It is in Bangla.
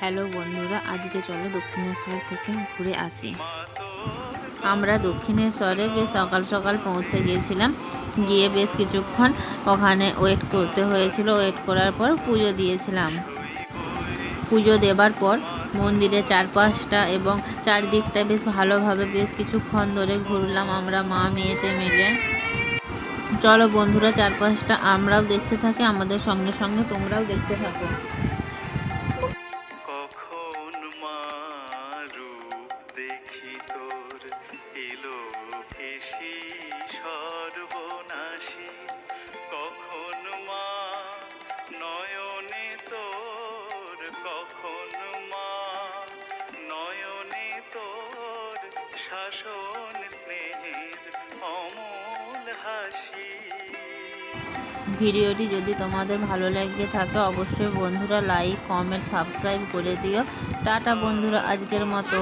হ্যালো বন্ধুরা, আজকে চলো দক্ষিণেশ্বর থেকে ঘুরে আসি। আমরা দক্ষিণেশ্বরে বেশ সকাল সকাল পৌঁছে গিয়েছিলাম। গিয়ে বেশ কিছুক্ষণ ওখানে ওয়েট করতে হয়েছিল। ওয়েট করার পর পুজো দিয়েছিলাম। পুজো দেবার পর মন্দিরে চারপাশটা এবং চারদিকটা বেশ ভালোভাবে বেশ কিছুক্ষণ ধরে ঘুরলাম আমরা মা মেয়েতে মিলে। চলো বন্ধুরা, চারপাশটা আমরাও দেখতে থাকি, আমাদের সঙ্গে সঙ্গে তোমরাও দেখতে থাকো। কখন মা রূপ দেখি তোর এলো ভেসি সর্বনাশী, কখন মা নয়নে তোর, কখন মা নয়নে তোর শাসন স্নেহের অমল হাসি। ভিডিওটি যদি তোমাদের ভালো লেগে থাকে অবশ্যই বন্ধুরা লাইক, কমেন্ট, সাবস্ক্রাইব করে দিও। টাটা বন্ধুরা, আজকের মতো।